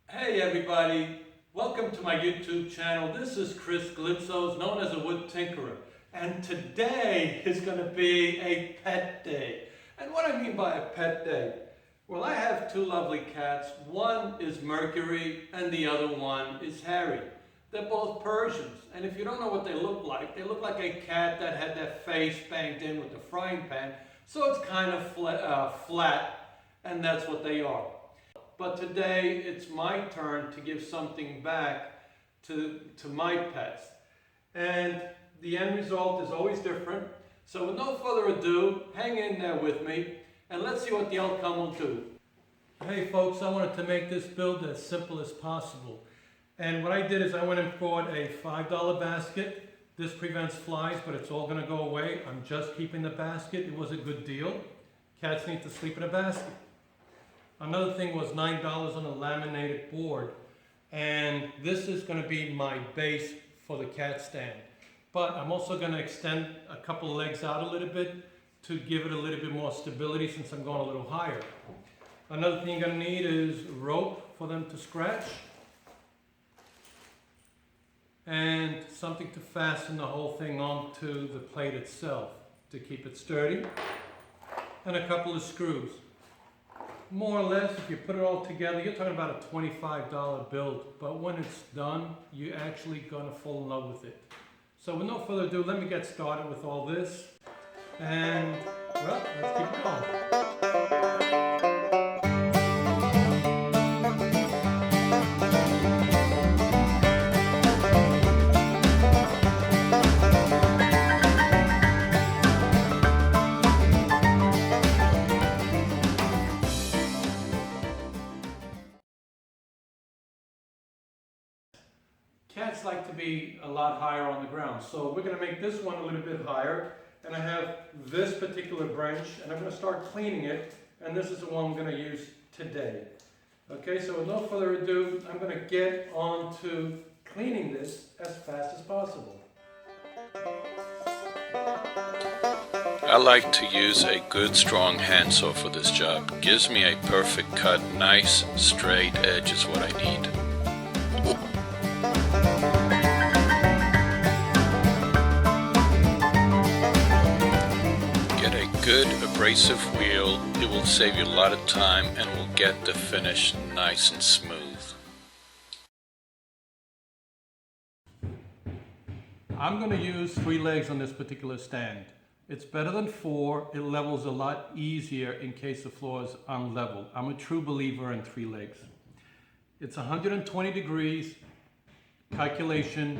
Hey everybody, welcome to my YouTube channel. This is Glitzos, known as a wood tinkerer. And today is going to be a pet day. And what I mean by a pet day? Well, I have two lovely cats. One is Mercury and the other one is Harry. They're both Persians. And if you don't know what they look like a cat that had their face banged in with the frying pan. So it's kind of flat, and that's what they are. But today it's my turn to give something back to my pets. And the end result is always different. So with no further ado, hang in there with me and let's see what the outcome will do. Hey folks, I wanted to make this build as simple as possible. And what I did is I went and bought a $5 basket. This prevents flies, but it's all going to go away. I'm just keeping the basket. It was a good deal. Cats need to sleep in a basket. Another thing was $9 on a laminated board, and this is going to be my base for the cat stand. But I'm also going to extend a couple of legs out a little bit to give it a little bit more stability since I'm going a little higher. Another thing you're going to need is rope for them to scratch, and something to fasten the whole thing onto the plate itself to keep it sturdy, and a couple of screws. More or less, if you put it all together, you're talking about a $25 build, but when it's done, you're actually going to fall in love with it. So with no further ado, let me get started with all this, and well, let's keep it going. Cats like to be a lot higher on the ground, so we're going to make this one a little bit higher. And I have this particular branch, and I'm going to start cleaning it, and this is the one I'm going to use today. Okay, so with no further ado, I'm going to get on to cleaning this as fast as possible. I like to use a good strong handsaw for this job. Gives me a perfect cut, nice straight edge is what I need. Good abrasive wheel, it will save you a lot of time and will get the finish nice and smooth. I'm going to use 3 legs on this particular stand. It's better than 4. It levels a lot easier in case the floor is unlevel. I'm a true believer in 3 legs. It's 120 degrees calculation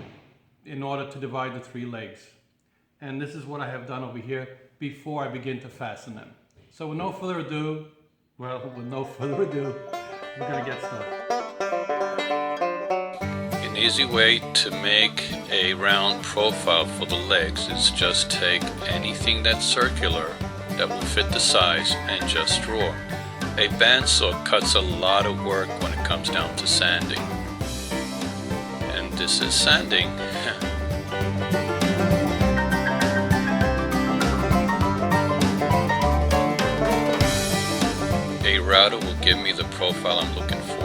in order to divide the 3 legs. And this is what I have done over here before I begin to fasten them. So with no further ado, we're gonna get started. An easy way to make a round profile for the legs is just take anything that's circular that will fit the size and just draw. A bandsaw cuts a lot of work when it comes down to sanding. And this is sanding. A router will give me the profile I'm looking for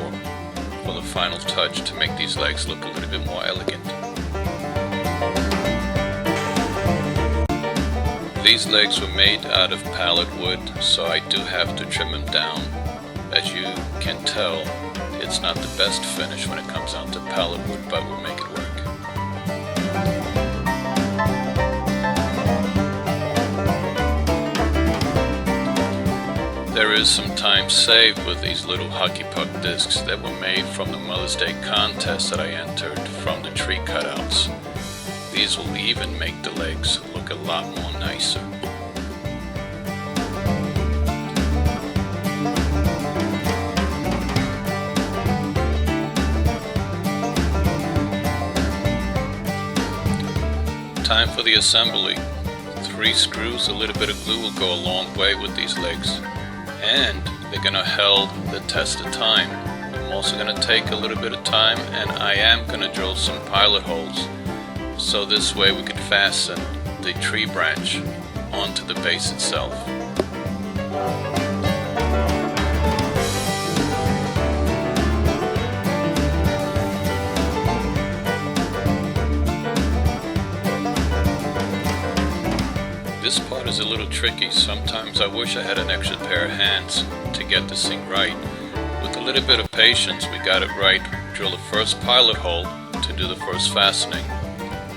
the final touch to make these legs look a little bit more elegant. These legs were made out of pallet wood, so I do have to trim them down. As you can tell, it's not the best finish when it comes down to pallet wood, but we'll make it work. There is some time saved with these little hockey puck discs that were made from the Mother's Day contest that I entered from the tree cutouts. These will even make the legs look a lot more nicer. Time for the assembly. 3 screws, a little bit of glue will go a long way with these legs. And they're going to hold the test of time. I'm also going to take a little bit of time, and I am going to drill some pilot holes so this way we can fasten the tree branch onto the base itself. tricky. Sometimes I wish I had an extra pair of hands to get this thing right. With a little bit of patience, we got it right. Drill the first pilot hole to do the first fastening,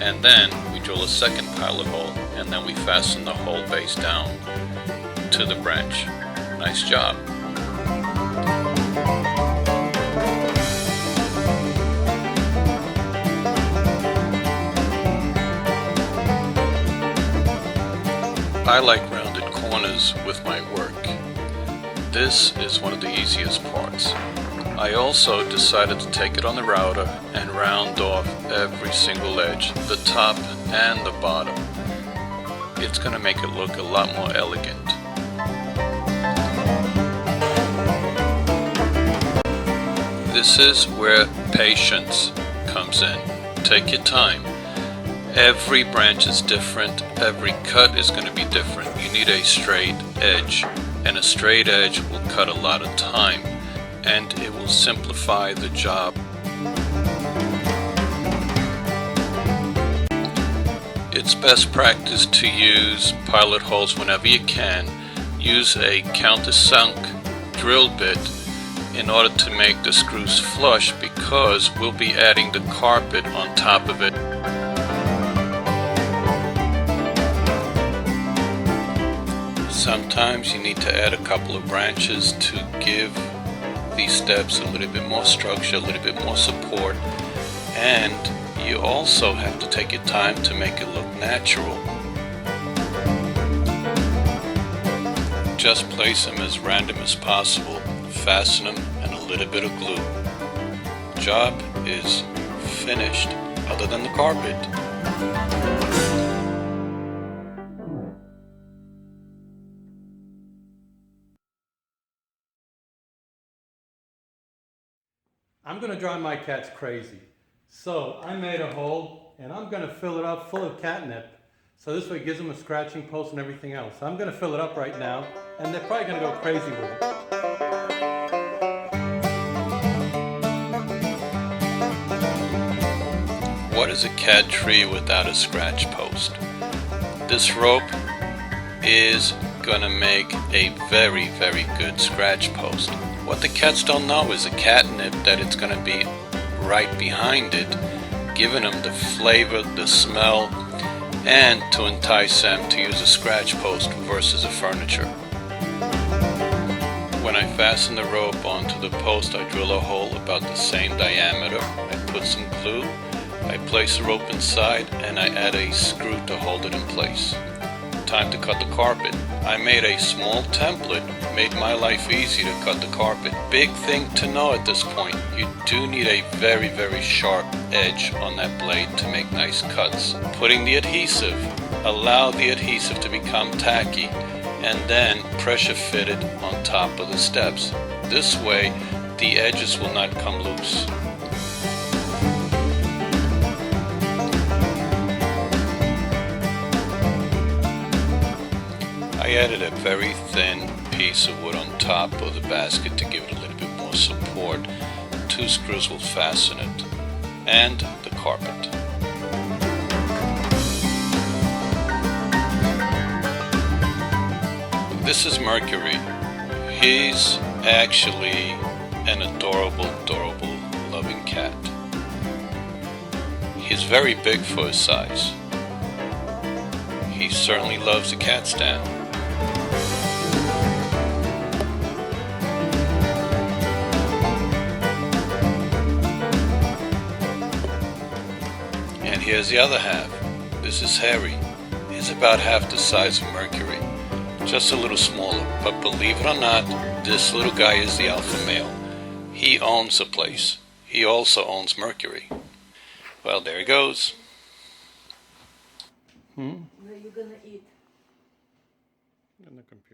and then we drill a second pilot hole, and then we fasten the whole base down to the branch. Nice job. I like rounded corners with my work. This is one of the easiest parts. I also decided to take it on the router and round off every single edge, the top and the bottom. It's going to make it look a lot more elegant. This is where patience comes in. Take your time. Every branch is different, every cut is going to be different. You need a straight edge, and a straight edge will cut a lot of time, and it will simplify the job. It's best practice to use pilot holes whenever you can. Use a countersunk drill bit in order to make the screws flush, because we'll be adding the carpet on top of it. Sometimes you need to add a couple of branches to give these steps a little bit more structure, a little bit more support, and you also have to take your time to make it look natural. Just place them as random as possible, fasten them, and a little bit of glue. Job is finished, other than the carpet. I'm going to drive my cats crazy. So I made a hole and I'm going to fill it up full of catnip. So this way it gives them a scratching post and everything else. So I'm going to fill it up right now and they're probably going to go crazy with it. What is a cat tree without a scratch post? This rope is going to make a very, very good scratch post. What the cats don't know is the catnip that it's going to be right behind it, giving them the flavor, the smell, and to entice them to use a scratch post versus a furniture. When I fasten the rope onto the post, I drill a hole about the same diameter. I put some glue, I place the rope inside, and I add a screw to hold it in place. Time to cut the carpet. I made a small template, made my life easy to cut the carpet. Big thing to know at this point, you do need a very, very sharp edge on that blade to make nice cuts. Putting the adhesive, allow the adhesive to become tacky, and then pressure fit it on top of the steps. This way, the edges will not come loose. I added a very thin piece of wood on top of the basket to give it a little bit more support. 2 screws will fasten it, and the carpet. This is Mercury. He's actually an adorable, adorable, loving cat. He's very big for his size. He certainly loves the cat stand. And here's the other half. This is Harry. He's about half the size of Mercury. Just a little smaller, but believe it or not, this little guy is the alpha male. He owns the place. He also owns Mercury. Well, there he goes. Where are you gonna eat? In the computer.